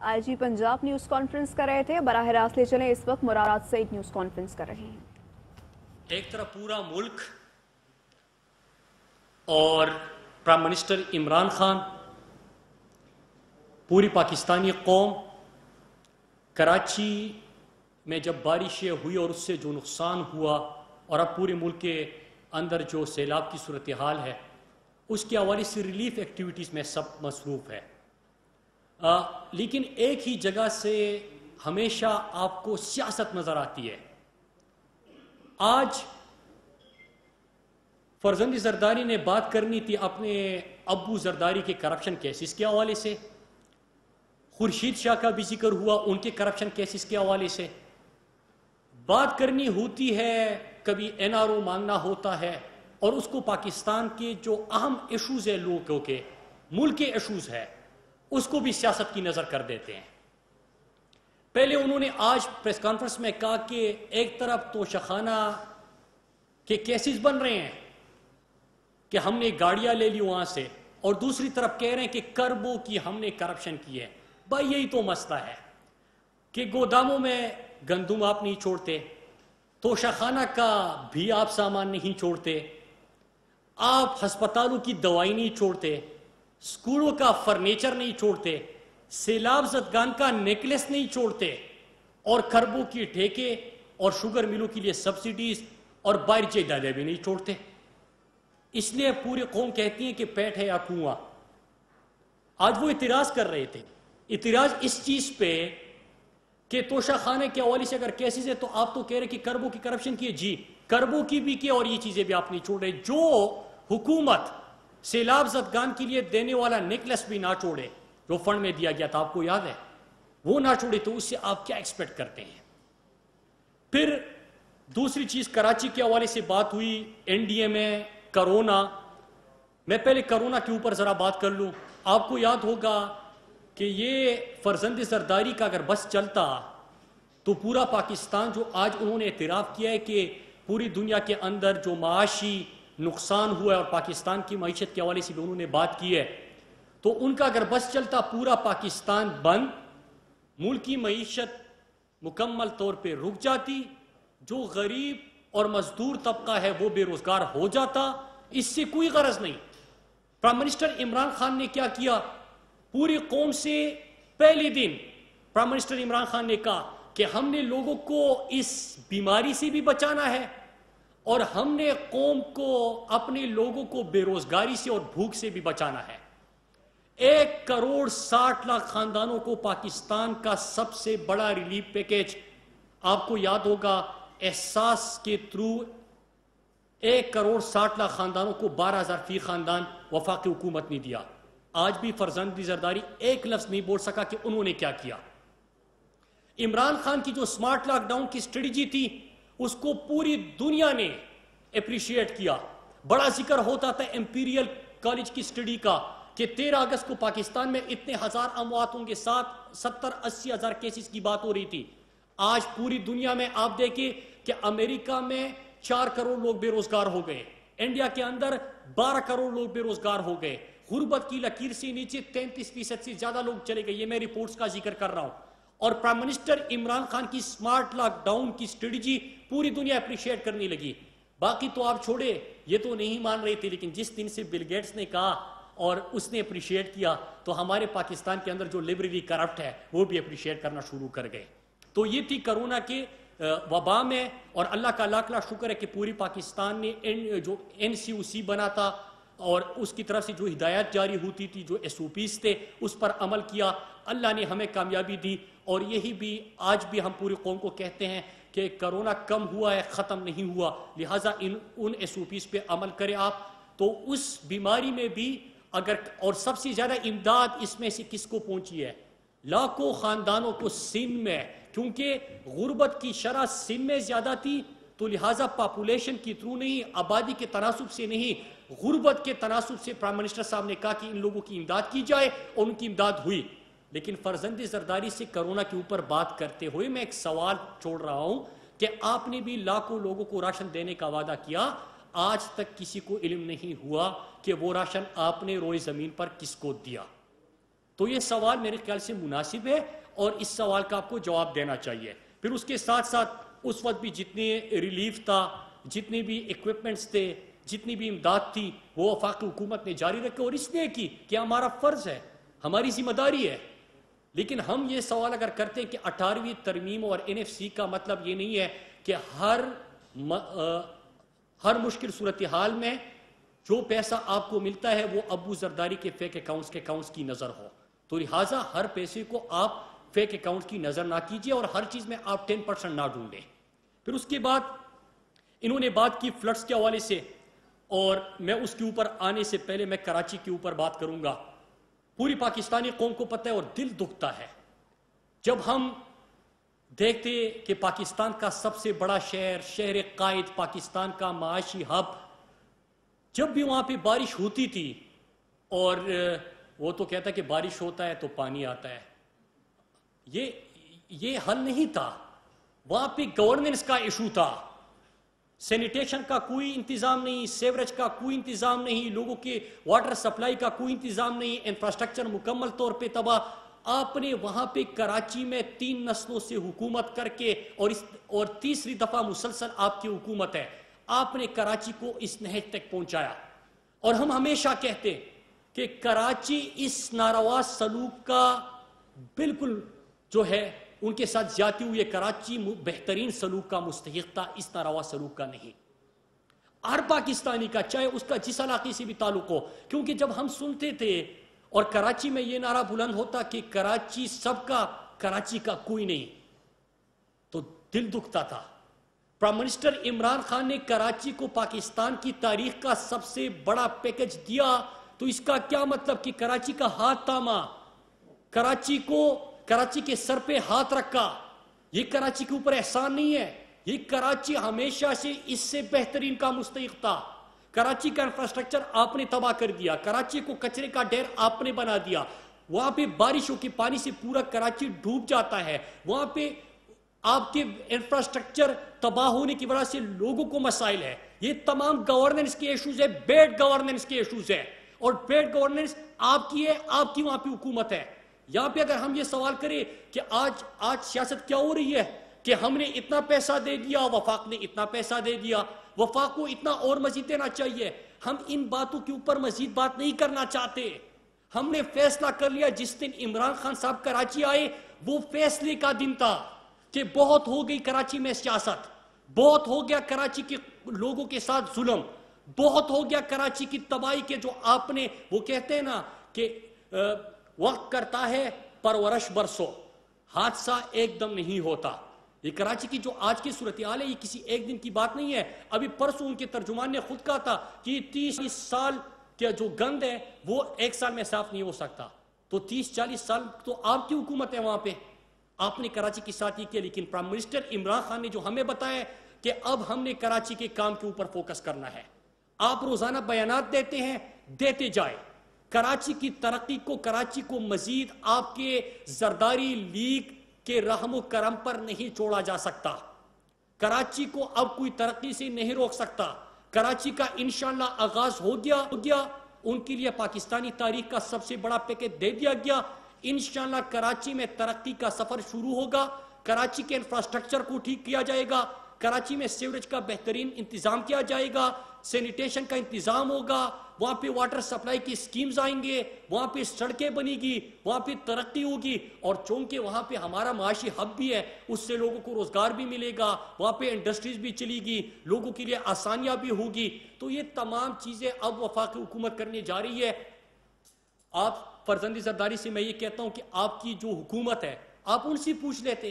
آئی جی Punjab news conference کر رہے تھے. براہ راست لے چلیں, اس وقت مراد سعید نیوز کانفرنس کر رہے ہیں. ایک طرف پورا ملک اور پرائم منسٹر عمران خان, پوری پاکستانی قوم کراچی میں جب بارشیں ہوئی اور اس سے جو نقصان ہوا اور اب پورے ملک کے اندر جو سیلاب کی صورتحال ہے اس کے حوالے سے ریلیف ایکٹیویٹیز میں سب مصروف ہے. لیکن ایک ہی جگہ سے ہمیشہ آپ کو سیاست نظر آتی ہے. آج فرزند زرداری نے بات کرنی تھی اپنے ابو زرداری کے کرپشن کیسز کے حوالے سے, خورشید شاہ کا بھی ذکر ہوا ان کے کرپشن کیسز کے حوالے سے. بات کرنی ہوتی ہے, کبھی این آر او مانگنا ہوتا ہے, اور اس کو پاکستان کے جو اہم ایشوز ہیں لوگوں کے ملک کے ایشوز ہے اس کو بھی سیاست کی نظر کر دیتے ہیں. پہلے انہوں نے آج پریس کانفرنس میں کہا کہ ایک طرف توشہ خانہ کے کیسز بن رہے ہیں کہ ہم نے گاڑیاں لے لی وہاں سے, اور دوسری طرف کہہ رہے ہیں کہ کربوں کی ہم نے کرپشن کی ہے. بھائی یہی تو مسئلہ ہے کہ گوداموں میں گندم آپ نہیں چھوڑتے, توشہ خانہ کا بھی آپ سامان نہیں چھوڑتے, آپ ہسپتالوں کی دوائی نہیں چھوڑتے, اسکولوں کا فرنیچر نہیں چھوڑتے, سیلاب زدگان کا نیکلس نہیں چھوڑتے, اور کربوں کی ٹھیکے اور شوگر ملوں کے لیے سبسڈیز اور باہر جائیدادیں بھی نہیں چھوڑتے. اس لیے پوری قوم کہتی ہے کہ پیٹ ہے یا کنواں. آج وہ اعتراض کر رہے تھے, اعتراض اس چیز پہ کہ توشہ خانے کے حوالے سے اگر کیسز ہے تو آپ تو کہہ رہے کہ کربوں کی کرپشن کی ہے. جی کربوں کی بھی کی اور یہ چیزیں بھی آپ نہیں چھوڑ رہے. جو حکومت سیلاب زدگان کے لیے دینے والا نیکلس بھی نہ چھوڑے جو فنڈ میں دیا گیا تھا, آپ کو یاد ہے, وہ نہ چھوڑے تو اس سے آپ کیا ایکسپیکٹ کرتے ہیں؟ پھر دوسری چیز کراچی کے حوالے سے بات ہوئی, این ڈی اے میں کرونا. میں پہلے کرونا کے اوپر ذرا بات کر لوں. آپ کو یاد ہوگا کہ یہ فرزند زرداری کا اگر بس چلتا تو پورا پاکستان, جو آج انہوں نے اعتراف کیا ہے کہ پوری دنیا کے اندر جو معاشی نقصان ہوا ہے اور پاکستان کی معیشت کے حوالے سے بھی انہوں نے بات کی ہے, تو ان کا اگر بس چلتا پورا پاکستان بند, ملک کی معیشت مکمل طور پہ رک جاتی, جو غریب اور مزدور طبقہ ہے وہ بے روزگار ہو جاتا. اس سے کوئی غرض نہیں. پرائم منسٹر عمران خان نے کیا کیا, پوری قوم سے پہلے دن پرائم منسٹر عمران خان نے کہا کہ ہم نے لوگوں کو اس بیماری سے بھی بچانا ہے اور ہم نے قوم کو, اپنے لوگوں کو بے روزگاری سے اور بھوک سے بھی بچانا ہے. 1,60,00,000 خاندانوں کو پاکستان کا سب سے بڑا ریلیف پیکیج, آپ کو یاد ہوگا, احساس کے تھرو 1,60,00,000 خاندانوں کو 12,000 فی خاندان وفاقی حکومت نے دیا. آج بھی فرزند زرداری ایک لفظ نہیں بول سکا کہ انہوں نے کیا کیا. عمران خان کی جو سمارٹ لاک ڈاؤن کی اسٹریٹجی تھی اس کو پوری دنیا نے اپریشیٹ کیا. بڑا ذکر ہوتا تھا امپیریل کالج کی اسٹڈی کا کہ 13 اگست کو پاکستان میں اتنے ہزار اموات ہوں گے, 70-80 ہزار کیسز کی بات ہو رہی تھی. آج پوری دنیا میں آپ دیکھیں کہ امریکہ میں 4 کروڑ لوگ بے روزگار ہو گئے, انڈیا کے اندر 12 کروڑ لوگ بے روزگار ہو گئے, غربت کی لکیر سے نیچے 33% سے زیادہ لوگ چلے گئے. یہ میں رپورٹس کا ذکر کر رہا ہوں. اور پرائم منسٹر عمران خان کی سمارٹ لاک ڈاؤن کی اسٹریٹجی پوری دنیا اپریشیٹ کرنے لگی. باقی تو آپ چھوڑے, یہ تو نہیں مان رہے تھے, لیکن جس دن سے بل گیٹس نے کہا اور اس نے اپریشیٹ کیا تو ہمارے پاکستان کے اندر جو لبرلی کرپٹ ہے وہ بھی اپریشیٹ کرنا شروع کر گئے. تو یہ تھی کرونا کے وبا میں, اور اللہ کا لاکھ لاکھ شکر ہے کہ پوری پاکستان نے جو NCOC بنا تھا اور اس کی طرف سے جو ہدایات جاری ہوتی تھی, جو SOPs تھے, اس پر عمل کیا. اللہ نے ہمیں کامیابی دی, اور یہی بھی آج بھی ہم پوری قوم کو کہتے ہیں کہ کرونا کم ہوا ہے, ختم نہیں ہوا, لہٰذا ان SOPs پہ عمل کریں آپ. تو اس بیماری میں بھی اگر, اور سب سے زیادہ امداد اس میں سے کس کو پہنچی ہے؟ لاکھوں خاندانوں کو سندھ میں, کیونکہ غربت کی شرح سندھ میں زیادہ تھی, تو لہٰذا پاپولیشن کی تھرو نہیں, آبادی کے تناسب سے نہیں, غربت کے تناسب سے پرائم منسٹر صاحب نے کہا کہ ان لوگوں کی امداد کی جائے, اور ان کی امداد ہوئی. لیکن فرزند زرداری سے کرونا کے اوپر بات کرتے ہوئے میں ایک سوال چھوڑ رہا ہوں کہ آپ نے بھی لاکھوں لوگوں کو راشن دینے کا وعدہ کیا, آج تک کسی کو علم نہیں ہوا کہ وہ راشن آپ نے روئے زمین پر کس کو دیا. تو یہ سوال میرے خیال سے مناسب ہے اور اس سوال کا آپ کو جواب دینا چاہیے. پھر اس کے ساتھ ساتھ اس وقت بھی جتنے ریلیف تھا، جتنے بھی ایکوپمنٹس تھے، جتنی بھی امداد تھی، وہ وفاقی حکومت نے جاری رکھے اور اس لیے کی کہ ہمارا فرض ہے، ہماری ذمہ داری ہے. لیکن ہم یہ سوال اگر کرتے ہیں کہ 18ویں ترمیم اور NFC کا مطلب یہ نہیں ہے کہ ہر مشکل صورتحال میں جو پیسہ آپ کو ملتا ہے وہ ابو زرداری کے فیک اکاؤنٹس کی نظر ہو. تو لہٰذا ہر پیسے کو آپ فیک اکاؤنٹ کی نظر نہ کیجیے اور ہر چیز میں آپ 10% نہ ڈھونڈیں. پھر اس کے بعد انہوں نے بات کی فلڈز کے حوالے سے، اور میں اس کے اوپر آنے سے پہلے میں کراچی کے اوپر بات کروں گا. پوری پاکستانی قوم کو پتہ ہے اور دل دکھتا ہے جب ہم دیکھتے کہ پاکستان کا سب سے بڑا شہر قائد، پاکستان کا معاشی ہب، جب بھی وہاں پہ بارش ہوتی تھی اور وہ تو کہتا ہے کہ بارش ہوتا ہے تو پانی آتا ہے، یہ حل نہیں تھا. وہاں پہ گورننس کا ایشو تھا، سینیٹیشن کا کوئی انتظام نہیں، سیوریج کا کوئی انتظام نہیں، لوگوں کے واٹر سپلائی کا کوئی انتظام نہیں، انفراسٹرکچر مکمل طور پہ تباہ. آپ نے وہاں پہ کراچی میں 3 نسلوں سے حکومت کر کے اور تیسری دفعہ مسلسل آپ کی حکومت ہے، آپ نے کراچی کو اس نہج تک پہنچایا. اور ہم ہمیشہ کہتے کہ کراچی اس ناروا سلوک کا بالکل جو ہے ان کے ساتھ زیادتی ہوئی ہے. کراچی بہترین سلوک کا مستحق تھا، اس ناروا سلوک کا نہیں. ہر پاکستانی کا، چاہے اس کا جس علاقے سے بھی تعلق ہو، کیونکہ جب ہم سنتے تھے اور کراچی میں یہ نعرہ بلند ہوتا کہ کراچی سب کا، کراچی کا کوئی نہیں، تو دل دکھتا تھا. پرائم منسٹر عمران خان نے کراچی کو پاکستان کی تاریخ کا سب سے بڑا پیکج دیا، تو اس کا کیا مطلب کہ کراچی کا ہاتھ تھاما، کراچی کے سر پہ ہاتھ رکھا. یہ کراچی کے اوپر احسان نہیں ہے، یہ کراچی ہمیشہ سے اس سے بہترین کا مستحق تھا. کراچی کا انفراسٹرکچر آپ نے تباہ کر دیا، کراچی کو کچرے کا ڈھیر آپ نے بنا دیا. وہاں پہ بارشوں کے پانی سے پورا کراچی ڈوب جاتا ہے. وہاں پہ آپ کے انفراسٹرکچر تباہ ہونے کی وجہ سے لوگوں کو مسائل ہے. یہ تمام گورننس کے ایشوز ہے، بیڈ گورننس کے ایشوز ہے، اور بیڈ گورننس آپ کی ہے، آپ کی وہاں پہ حکومت ہے. یہاں پہ اگر ہم یہ سوال کریں کہ آج سیاست کیا ہو رہی ہے کہ ہم نے اتنا پیسہ دے دیا، وفاق نے اتنا پیسہ دے دیا، وفاق کو اتنا اور مزید دینا چاہیے، ہم ان باتوں کے اوپر مزید بات نہیں کرنا چاہتے. ہم نے فیصلہ کر لیا جس دن عمران خان صاحب کراچی آئے وہ فیصلے کا دن تھا کہ بہت ہو گئی کراچی میں سیاست، بہت ہو گیا کراچی کے لوگوں کے ساتھ ظلم، بہت ہو گیا کراچی کی تباہی کے جو آپ نے، وہ کہتے ہیں نا کہ وقت کرتا ہے پرورش برسوں، حادثہ ایک دم نہیں ہوتا. یہ کراچی کی جو آج کی صورتحال ہے یہ کسی ایک دن کی بات نہیں ہے. ابھی پرسوں ان کے ترجمان نے خود کہا تھا کہ 30 سال کا جو گند ہے وہ ایک سال میں صاف نہیں ہو سکتا. تو 30-40 سال تو آپ کی حکومت ہے وہاں پہ، آپ نے کراچی کے ساتھ یہ کیا. لیکن پرائم منسٹر عمران خان نے جو ہمیں بتایا کہ اب ہم نے کراچی کے کام کے اوپر فوکس کرنا ہے. آپ روزانہ بیانات دیتے ہیں، دیتے جائے. کراچی کی ترقی کو، کراچی کو مزید آپ کے زرداری لیگ کے رحم و کرم پر نہیں چھوڑا جا سکتا. کراچی کو اب کوئی ترقی سے نہیں روک سکتا. کراچی کا انشاءاللہ آغاز ہو گیا، ان کے لیے پاکستانی تاریخ کا سب سے بڑا پیکج دے دیا گیا. انشاءاللہ کراچی میں ترقی کا سفر شروع ہوگا. کراچی کے انفراسٹرکچر کو ٹھیک کیا جائے گا، کراچی میں سیوریج کا بہترین انتظام کیا جائے گا، سینیٹیشن کا انتظام ہوگا، وہاں پہ واٹر سپلائی کی سکیمز آئیں گے، وہاں پہ سڑکیں بنی گی، وہاں پہ ترقی ہوگی. اور چونکہ وہاں پہ ہمارا معاشی ہب بھی ہے، اس سے لوگوں کو روزگار بھی ملے گا، وہاں پہ انڈسٹریز بھی چلی گی، لوگوں کے لیے آسانیاں بھی ہوگی. تو یہ تمام چیزیں اب وفاقی حکومت کرنے جا رہی ہے. آپ فرزند زرداری سے میں یہ کہتا ہوں کہ آپ کی جو حکومت ہے آپ ان سے پوچھ لیتے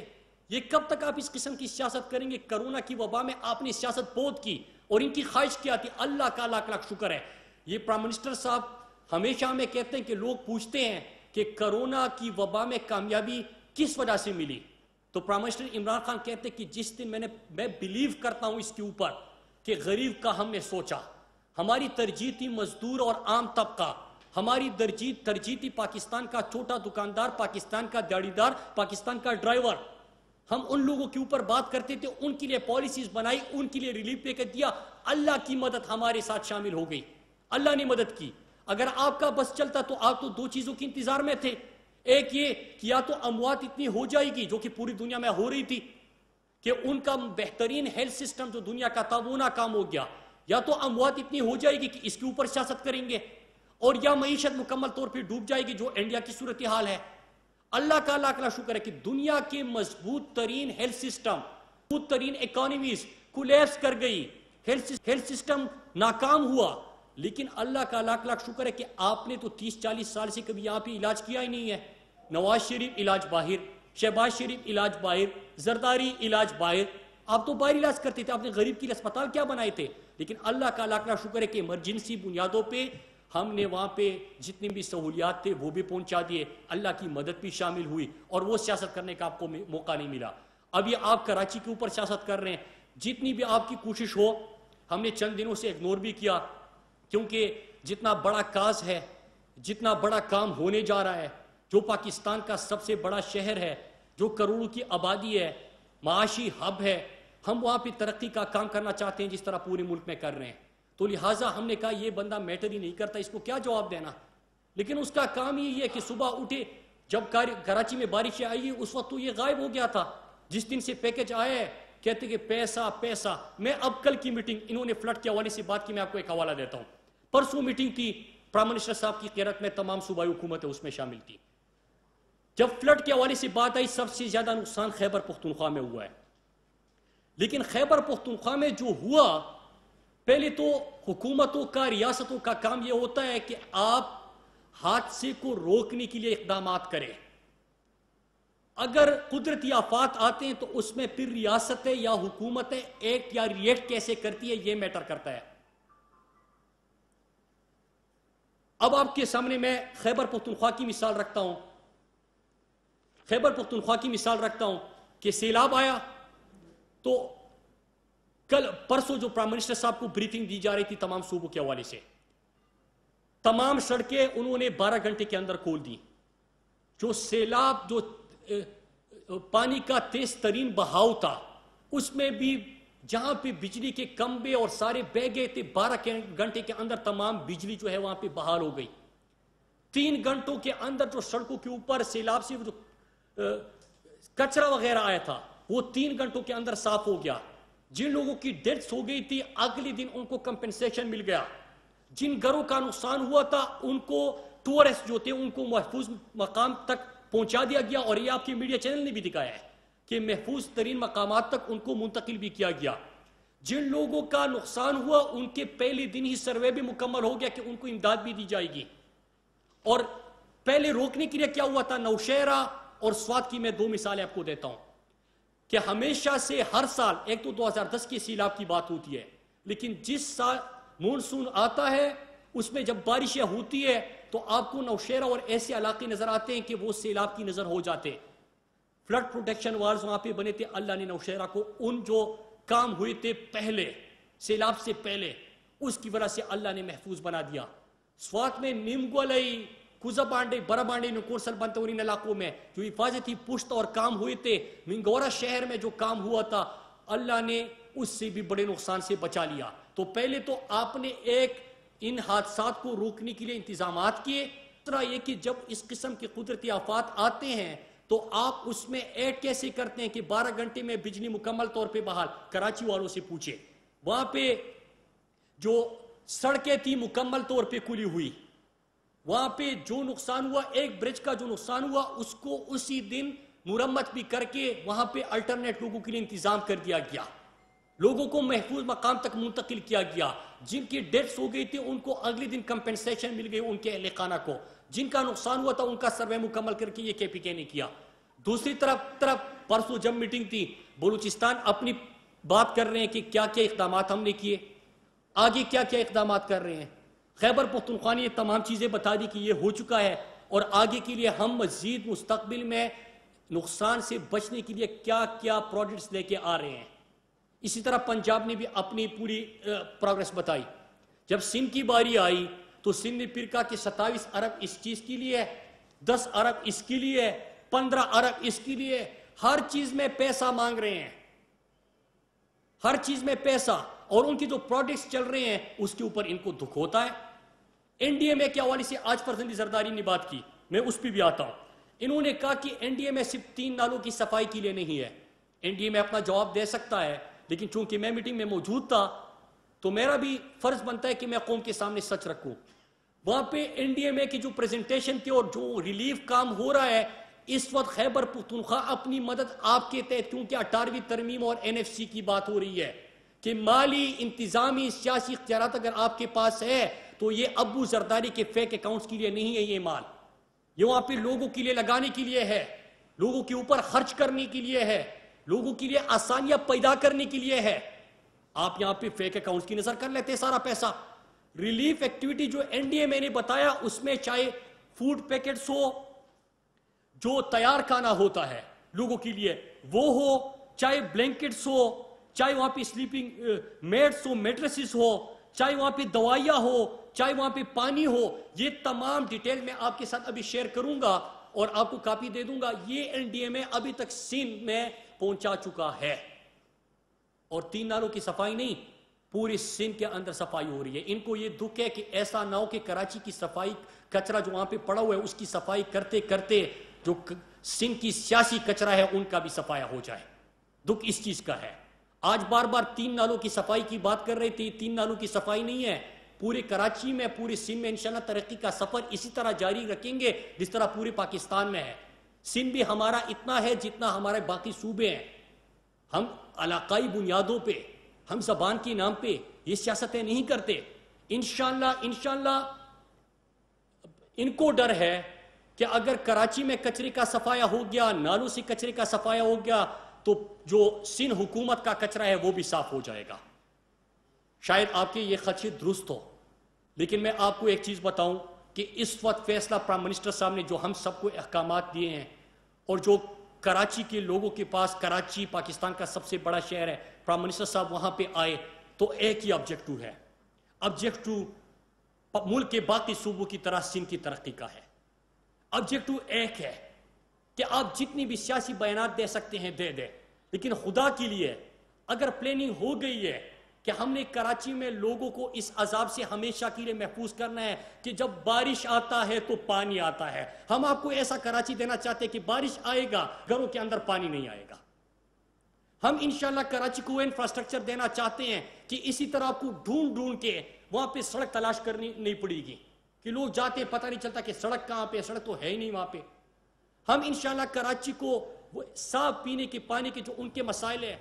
یہ کب تک آپ اس قسم کی سیاست کریں گے. کرونا کی وبا میں آپ نے سیاست بہت کی اور ان کی خواہش کیا تھی، اللہ کا لاکھ لاکھ شکر ہے. یہ پرائم منسٹر صاحب ہمیشہ ہمیں کہتے ہیں کہ لوگ پوچھتے ہیں کہ کرونا کی وبا میں کامیابی کس وجہ سے ملی، تو پرائم منسٹر عمران خان کہتے ہیں کہ جس دن میں بلیو کرتا ہوں اس کے اوپر کہ غریب کا ہم نے سوچا. ہماری ترجیح تھی مزدور اور عام طبقہ، ہماری ترجیح تھی پاکستان کا چھوٹا دکاندار، پاکستان کا دیہڑیدار، پاکستان کا ڈرائیور. ہم ان لوگوں کے اوپر بات کرتے تھے، ان کے لیے پالیسیز بنائی، ان کے لیے ریلیف پیکج دیا. اللہ کی مدد ہمارے ساتھ شامل ہو گئی، اللہ نے مدد کی. اگر آپ کا بس چلتا تو آپ تو 2 چیزوں کے انتظار میں تھے، ایک یہ کہ یا تو اموات اتنی ہو جائے گی جو کہ پوری دنیا میں ہو رہی تھی کہ ان کا بہترین ہیلتھ سسٹم جو دنیا کا تھا وہ ناکام ہو گیا، یا تو اموات اتنی ہو جائے گی کہ اس کے اوپر سیاست کریں گے، اور یا معیشت مکمل طور پہ ڈوب جائے گی جو انڈیا کی صورتحال ہے۔ اللہ کا لاکھ لاکھ شکر ہے کہ دنیا کے مضبوط ترین ہیلتھ سسٹم، مضبوط ترین اکانومیز کولیپس کر گئی، ہیلتھ سسٹم ناکام ہوا، لیکن اللہ کا لاکھ لاکھ شکر ہے کہ آپ نے تو 30-40 سال سے کبھی یہاں پہ علاج کیا ہی نہیں ہے۔ نواز شریف علاج باہر، شہباز شریف علاج باہر، زرداری علاج باہر، آپ تو باہر علاج کرتے تھے، آپ نے غریب کے لیے اسپتال کیا بنائے تھے؟ لیکن اللہ کا لاکھ لاکھ شکر ہے کہ ایمرجنسی بنیادوں پہ ہم نے وہاں پہ جتنی بھی سہولیات تھے وہ بھی پہنچا دیے، اللہ کی مدد بھی شامل ہوئی، اور وہ سیاست کرنے کا آپ کو موقع نہیں ملا۔ اب یہ آپ کراچی کے اوپر سیاست کر رہے ہیں، جتنی بھی آپ کی کوشش ہو، ہم نے چند دنوں سے اگنور بھی کیا، کیونکہ جتنا بڑا کاز ہے، جتنا بڑا کام ہونے جا رہا ہے، جو پاکستان کا سب سے بڑا شہر ہے، جو کروڑوں کی آبادی ہے، معاشی ہب ہے، ہم وہاں پہ ترقی کا کام کرنا چاہتے ہیں جس طرح پورے ملک میں کر رہے ہیں، تو لہٰذا ہم نے کہا یہ بندہ میٹر ہی نہیں کرتا، اس کو کیا جواب دینا۔ لیکن اس کا کام یہی ہے کہ صبح اٹھے، جب کراچی میں بارشیں آئی اس وقت تو یہ غائب ہو گیا تھا، جس دن سے پیکج آیا ہے کہتے کہ پیسہ پیسہ۔ میں اب کل کی میٹنگ انہوں نے فلڈ کے حوالے سے بات کی، میں آپ کو ایک حوالہ دیتا ہوں۔ پرسوں میٹنگ تھی پرائم منسٹر صاحب کی قیادت میں، تمام صوبائی حکومت اس میں شامل تھی۔ جب فلڈ کے حوالے سے بات آئی، سب سے زیادہ نقصان خیبر پختونخوا میں ہوا ہے، لیکن خیبر پختونخوا میں جو ہوا، پہلے تو حکومتوں کا، ریاستوں کا کام یہ ہوتا ہے کہ آپ حادثے کو روکنے کے لیے اقدامات کریں۔ اگر قدرتی آفات آتے ہیں تو اس میں پھر ریاستیں یا حکومتیں ایکٹ یا ریئیکٹ کیسے کرتی ہے یہ میٹر کرتا ہے۔ اب آپ کے سامنے میں خیبر پختونخوا کی مثال رکھتا ہوں، خیبر پختونخوا کی مثال رکھتا ہوں کہ سیلاب آیا تو کل پرسوں جو پرائم منسٹر صاحب کو بریفنگ دی جا رہی تھی تمام صوبوں کے حوالے سے، تمام سڑکیں انہوں نے 12 گھنٹے کے اندر کھول دی۔ جو سیلاب، جو پانی کا تیز ترین بہاؤ تھا، اس میں بھی جہاں پہ بجلی کے کھمبے اور سارے بہ گئے تھے، 12 گھنٹے کے اندر تمام بجلی جو ہے وہاں پہ بحال ہو گئی۔ 3 گھنٹوں کے اندر جو سڑکوں کے اوپر سیلاب سے جو کچرا وغیرہ آیا تھا وہ 3 گھنٹوں کے اندر صاف ہو گیا۔ جن لوگوں کی ڈیتھس ہو گئی تھی اگلے دن ان کو کمپنسیشن مل گیا۔ جن گھروں کا نقصان ہوا تھا ان کو ٹورسٹ جو تھے ان کو محفوظ مقام تک پہنچا دیا گیا، اور یہ آپ کی میڈیا چینل نے بھی دکھایا ہے کہ محفوظ ترین مقامات تک ان کو منتقل بھی کیا گیا۔ جن لوگوں کا نقصان ہوا ان کے پہلے دن ہی سروے بھی مکمل ہو گیا کہ ان کو امداد بھی دی جائے گی۔ اور پہلے روکنے کے لیے کیا ہوا تھا، نوشہرہ اور سوات کی میں 2 مثالیں آپ کو دیتا ہوں کہ ہمیشہ سے ہر سال، ایک تو 2010 کے سیلاب کی بات ہوتی ہے، لیکن جس سال مونسون آتا ہے اس میں جب بارشیں ہوتی ہے تو آپ کو نوشہرہ اور ایسے علاقے نظر آتے ہیں کہ وہ سیلاب کی نظر ہو جاتے۔ فلڈ پروٹیکشن وارز وہاں پہ بنے تھے، اللہ نے نوشہرہ کو ان جو کام ہوئے تھے پہلے سیلاب سے پہلے اس کی وجہ سے اللہ نے محفوظ بنا دیا۔ سوات میں نیمگولائی، کوزا بانڈے، برا بانڈے میں کورسل بنتے اور ان علاقوں میں جو حفاظتی پشت اور کام ہوئے تھے، منگورا شہر میں جو کام ہوا تھا اللہ نے اس سے بھی بڑے نقصان سے بچا لیا۔ تو پہلے تو آپ نے ایک ان حادثات کو روکنے کے لیے انتظامات کیے، دوسرا یہ کہ جب اس قسم کے قدرتی آفات آتے ہیں تو آپ اس میں ایڈ کیسے کرتے ہیں کہ 12 گھنٹے میں بجلی مکمل طور پہ بحال۔ کراچی والوں سے پوچھے، وہاں پہ جو سڑکیں تھی مکمل طور پہ کھلی ہوئی، وہاں پہ جو نقصان ہوا، ایک برج کا جو نقصان ہوا اس کو اسی دن مرمت بھی کر کے وہاں پہ الٹرنیٹ لوگوں کے لیے انتظام کر دیا گیا، لوگوں کو محفوظ مقام تک منتقل کیا گیا۔ جن کی ڈیتھس ہو گئی تھی ان کو اگلے دن کمپنسیشن مل گئی، ان کے اہل خانہ کو۔ جن کا نقصان ہوا تھا ان کا سروے مکمل کر کے یہ KPK نے کیا۔ دوسری طرف پرسوں جب میٹنگ تھی، بلوچستان اپنی بات کر رہے ہیں کہ کیا کیا اقدامات ہم نے کیے، آگے کیا کیا اقدامات کر رہے ہیں۔ خیبر پختونخوا نے یہ تمام چیزیں بتا دی کہ یہ ہو چکا ہے، اور آگے کے لیے ہم مزید مستقبل میں نقصان سے بچنے کے لیے کیا کیا پروجیکٹس لے کے آ رہے ہیں۔ اسی طرح پنجاب نے بھی اپنی پوری پروگرس بتائی۔ جب سندھ کی باری آئی تو سندھ نے پھر کہا کہ 27 ارب اس چیز کے لیے، 10 ارب اس کے لیے، 15 ارب اس کے لیے، ہر چیز میں پیسہ مانگ رہے ہیں، ہر چیز میں پیسہ، اور ان کی جو پروجیکٹس چل رہے ہیں اس کے اوپر ان کو دکھ ہوتا ہے۔ NDMA کے حوالے سے آج فرزند زرداری نے بات کی، میں اس پہ بھی آتا ہوں۔ انہوں نے کہا کہ این ڈی اے میں صرف 3 نالوں کی صفائی کے لیے نہیں ہے. این ڈی اے میں اپنا جواب دے سکتا ہے، لیکن چونکہ میں میٹنگ میں موجود تھا تو میرا بھی فرض بنتا ہے کہ میں قوم کے سامنے سچ رکھوں. وہاں پہ این ڈی اے میں کی جو پریزنٹیشن تھی اور جو ریلیف کام ہو رہا ہے اس وقت، خیبر پختونخوا اپنی مدد آپ کے تحت، کیونکہ 18ویں ترمیم اور این ایف سی کی بات ہو رہی ہے کہ مالی انتظامی سیاسی اختیارات اگر آپ کے پاس ہے تو یہ ابو زرداری کے فیک اکاؤنٹس کے لیے نہیں ہے. یہ مال یہ وہاں پہ لوگوں کے لیے لگانے کے لیے ہے، لوگوں کے اوپر خرچ کرنے کے لیے ہے، لوگوں کے لیے آسانیاں پیدا کرنے کے لیے ہے. آپ یہاں پہ فیک اکاؤنٹس کی نظر کر لیتے سارا پیسہ. ریلیف ایکٹیویٹی جو این ڈی اے میں نے بتایا اس میں چاہے فوڈ پیکٹس ہو، جو تیار کھانا ہوتا ہے لوگوں کے لیے وہ ہو، چاہے بلینکٹس ہو، چاہے وہاں پہ سلیپنگ میٹس ہو، میٹریسز ہو، چاہے وہاں پہ دوائیاں ہو، چاہے وہاں پہ پانی ہو، یہ تمام ڈیٹیل میں آپ کے ساتھ ابھی شیئر کروں گا اور آپ کو کاپی دے دوں گا. یہ این ڈی اے میں ابھی تک سندھ میں پہنچا چکا ہے. اور 3 نالوں کی صفائی نہیں، پورے سندھ کے اندر صفائی ہو رہی ہے. ان کو یہ دکھ ہے کہ ایسا نہ ہو کہ کراچی کی صفائی، کچرا جو وہاں پہ پڑا ہوا ہے اس کی صفائی کرتے کرتے جو سندھ کی سیاسی کچرا ہے ان کا بھی صفایا ہو جائے. دکھ اس چیز کا ہے. آج بار بار 3 نالوں کی صفائی کی بات کر رہے تھے. 3 نالوں کی صفائی نہیں ہے. پورے کراچی میں، پورے سندھ میں انشاءاللہ ترقی کا سفر اسی طرح جاری رکھیں گے جس طرح پورے پاکستان میں ہے. سندھ بھی ہمارا اتنا ہے جتنا ہمارے باقی صوبے ہیں. ہم علاقائی بنیادوں پہ، ہم زبان کے نام پہ یہ سیاستیں نہیں کرتے. انشاءاللہ ان کو ڈر ہے کہ اگر کراچی میں کچرے کا صفایا ہو گیا، نالوں سے کچرے کا صفایا ہو گیا تو جو سندھ حکومت کا کچرا ہے وہ بھی صاف ہو جائے گا. شاید آپ کے یہ خدشے درست ہو، لیکن میں آپ کو ایک چیز بتاؤں کہ اس وقت فیصلہ پرائم منسٹر صاحب نے جو ہم سب کو احکامات دیے ہیں اور جو کراچی کے لوگوں کے پاس، کراچی پاکستان کا سب سے بڑا شہر ہے، پرائم منسٹر صاحب وہاں پہ آئے تو ایک ہی آبجیکٹو ہے. آبجیکٹو ملک کے باقی صوبوں کی طرح سندھ کی ترقی کا ہے. آبجیکٹو ایک ہے کہ آپ جتنی بھی سیاسی بیانات دے سکتے ہیں دے دیں، لیکن خدا کے لیے اگر پلاننگ ہو گئی ہے کہ ہم نے کراچی میں لوگوں کو اس عذاب سے ہمیشہ کے لیے محفوظ کرنا ہے کہ جب بارش آتا ہے تو پانی آتا ہے. ہم آپ کو ایسا کراچی دینا چاہتے ہیں کہ بارش آئے گا، گھروں کے اندر پانی نہیں آئے گا. ہم انشاءاللہ کراچی کو انفراسٹرکچر دینا چاہتے ہیں کہ اسی طرح آپ کو ڈھونڈ ڈھونڈ کے وہاں پہ سڑک تلاش کرنی نہیں پڑے گی کہ لوگ جاتے پتہ نہیں چلتا کہ سڑک کہاں پہ، سڑک تو ہے ہی نہیں وہاں پہ. ہم انشاءاللہ کراچی کو صاف پینے کے پانی کے جو ان کے مسائل ہیں